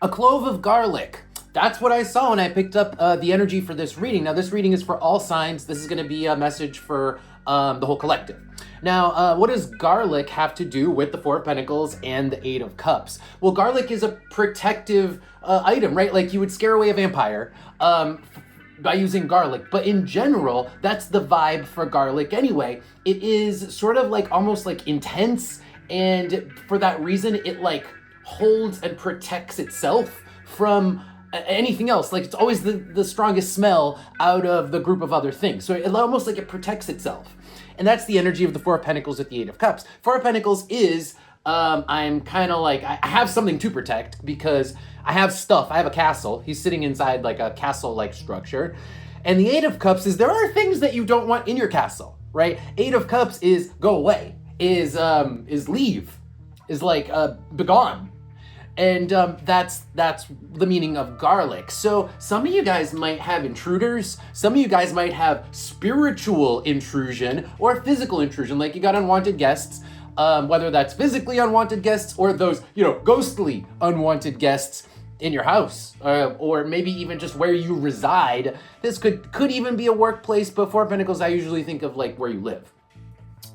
A clove of garlic. That's what I saw when I picked up the energy for this reading. Now, this reading is for all signs. This is going to be a message for the whole collective. Now, what does garlic have to do with the Four of Pentacles and the Eight of Cups? Well, garlic is a protective item, right? Like you would scare away a vampire by using garlic. But in general, that's the vibe for garlic anyway. It is sort of like almost like intense. And for that reason, it like holds and protects itself from anything else. Like it's always the strongest smell out of the group of other things. So it almost like it protects itself. And that's the energy of the Four of Pentacles with the Eight of Cups. Four of Pentacles is, I'm kind of like, I have something to protect because I have stuff. I have a castle. He's sitting inside like a castle-like structure. And the Eight of Cups is there are things that you don't want in your castle, right? Eight of Cups is go away, is leave, is like begone. And that's the meaning of garlic. So some of you guys might have intruders. Some of you guys might have spiritual intrusion or physical intrusion, like you got unwanted guests, whether that's physically unwanted guests or those, ghostly unwanted guests in your house, or maybe even just where you reside. This could even be a workplace, but Four of Pentacles, I usually think of like where you live.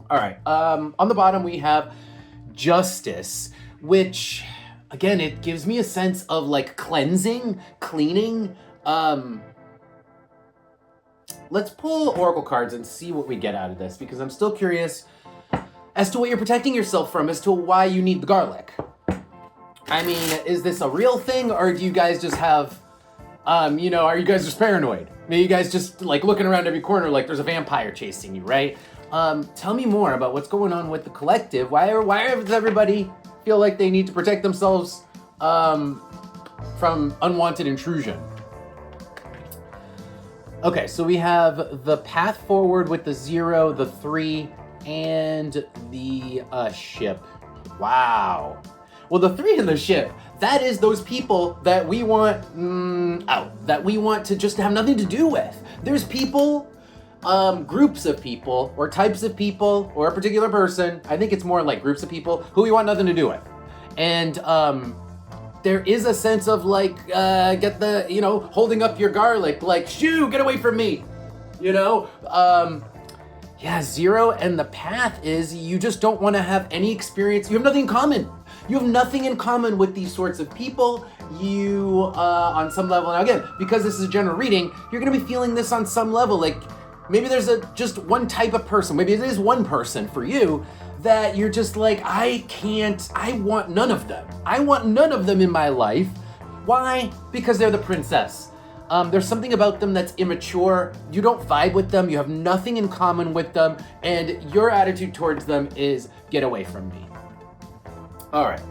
All right, on the bottom we have Justice, which, again, it gives me a sense of like cleansing, cleaning. Let's pull oracle cards and see what we get out of this, because I'm still curious as to what you're protecting yourself from, as to why you need the garlic. I mean, is this a real thing, or do you guys just have, are you guys just paranoid? Are you guys just like looking around every corner like there's a vampire chasing you, right? Tell me more about what's going on with the collective. Why does everybody feel like they need to protect themselves from unwanted intrusion? Okay, so we have the path forward with the 0, the 3, and the ship. Wow. Well, the 3 and the ship, that is those people that we want out, that we want to just have nothing to do with. There's people, groups of people, or types of people, or a particular person, I think it's more like groups of people, who we want nothing to do with. And there is a sense of like, get the, holding up your garlic, like, shoo, get away from me, Yeah, 0 and the path is you just don't want to have any experience. You have nothing in common. You have nothing in common with these sorts of people. You, on some level, now again, because this is a general reading, you're going to be feeling this on some level. Like maybe there's just one type of person. Maybe it is one person for you that you're just like, I want none of them. I want none of them in my life. Why? Because they're the princess. There's something about them that's immature. You don't vibe with them. You have nothing in common with them. And your attitude towards them is get away from me. All right.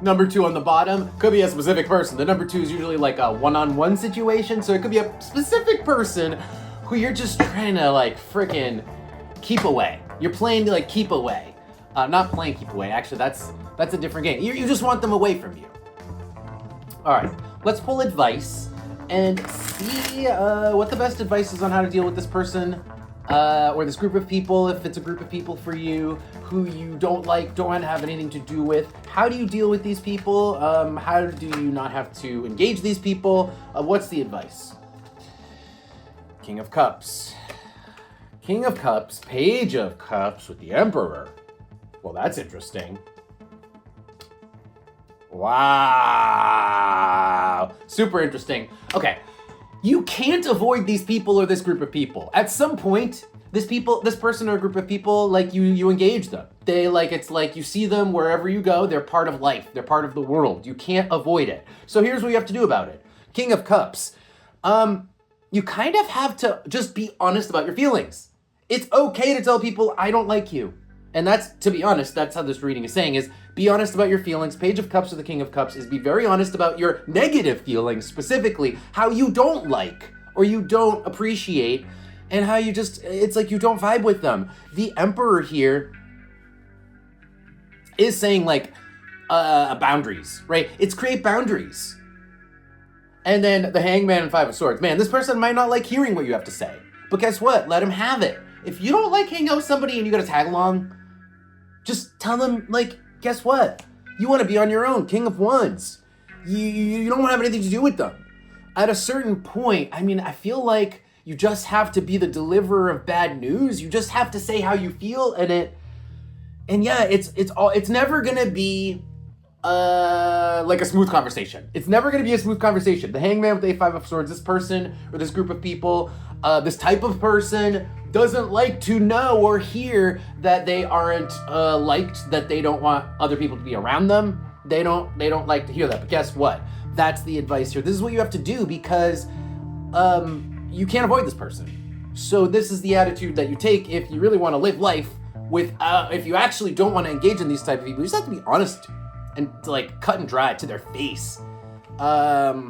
Number 2 on the bottom could be a specific person. The number 2 is usually like a one-on-one situation. So it could be a specific person who you're just trying to like freaking keep away. You're playing to like keep away. Not playing keep away. Actually, that's a different game. You just want them away from you. All right. Let's pull advice and see what the best advice is on how to deal with this person or this group of people, if it's a group of people for you who you don't like, don't want to have anything to do with. How do you deal with these people? How do you not have to engage these people? What's the advice? King of Cups. King of Cups, Page of Cups with the Emperor. Well, that's interesting. Wow. Super interesting. Okay. You can't avoid these people or this group of people. At some point, this person or a group of people, like you engage them. They like, it's like you see them wherever you go. They're part of life. They're part of the world. You can't avoid it. So here's what you have to do about it. King of Cups. You kind of have to just be honest about your feelings. It's okay to tell people, I don't like you. And that's, to be honest, that's how this reading is saying, is be honest about your feelings. Page of Cups with the King of Cups is be very honest about your negative feelings, specifically how you don't like or you don't appreciate and how you just, it's like you don't vibe with them. The Emperor here is saying like boundaries, right? It's create boundaries. And then the Hangman and Five of Swords. Man, this person might not like hearing what you have to say, but guess what? Let him have it. If you don't like hanging out with somebody and you gotta tag along, just tell them, like, guess what? You want to be on your own. King of Wands. you don't have anything to do with them. At a certain point, I mean, I feel like you just have to be the deliverer of bad news. You just have to say how you feel, and yeah, it's never gonna be like a smooth conversation. It's never gonna be a smooth conversation. The Hangman with the A5 of Swords, this person or this group of people, this type of person doesn't like to know or hear that they aren't liked, that they don't want other people to be around them. They don't like to hear that. But guess what? That's the advice here. This is what you have to do, because you can't avoid this person. So this is the attitude that you take if you really want to live life with, if you actually don't want to engage in these type of people. You just have to be honest and like cut and dry to their face. Yeah,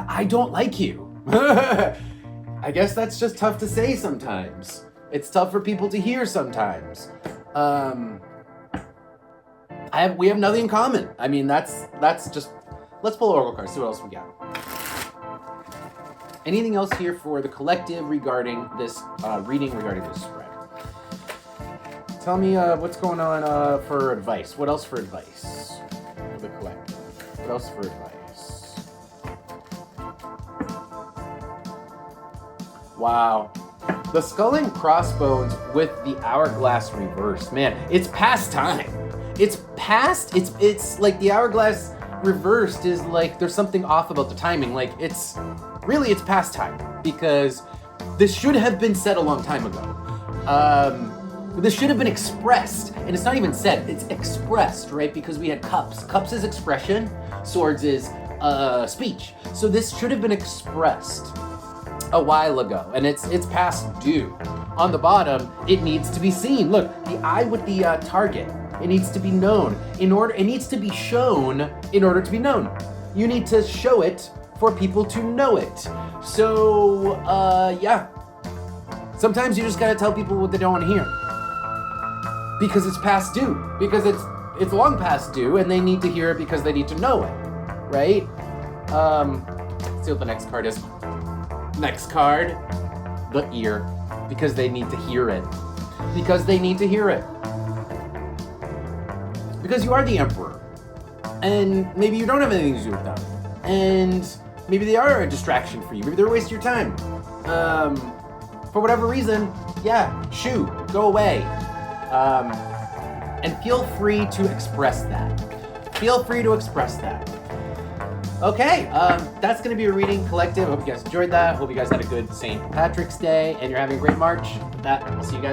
I don't like you. I guess that's just tough to say sometimes. It's tough for people to hear sometimes. We have nothing in common. I mean, that's just, let's pull Oracle cards, see what else we got. Anything else here for the collective regarding this reading, regarding this spread? Tell me what's going on for advice. What else for advice for the collective? What else for advice? Wow. The skull and crossbones with the hourglass reversed. Man, it's past time. It's like the hourglass reversed is like there's something off about the timing. Like it's past time, because this should have been said a long time ago. This should have been expressed, and it's not even said, it's expressed, right? Because we had cups. Cups is expression, swords is speech. So this should have been expressed a while ago, and it's past due. On the bottom, it needs to be seen. Look, the eye with the target. It needs to be known. It needs to be shown in order to be known. You need to show it for people to know it. So, yeah. Sometimes you just gotta tell people what they don't want to hear. Because it's past due. Because it's long past due, and they need to hear it because they need to know it. Right? Let's see what the next card is. Next card, the ear. Because they need to hear it. Because they need to hear it. Because you are the emperor, and maybe you don't have anything to do with them, and maybe they are a distraction for you. Maybe they're a waste of your time. For whatever reason, yeah, shoo, go away. And feel free to express that. Feel free to express that. Okay, that's going to be a reading collective. Hope you guys enjoyed that. Hope you guys had a good St. Patrick's Day, and you're having a great March. With that, I'll see you guys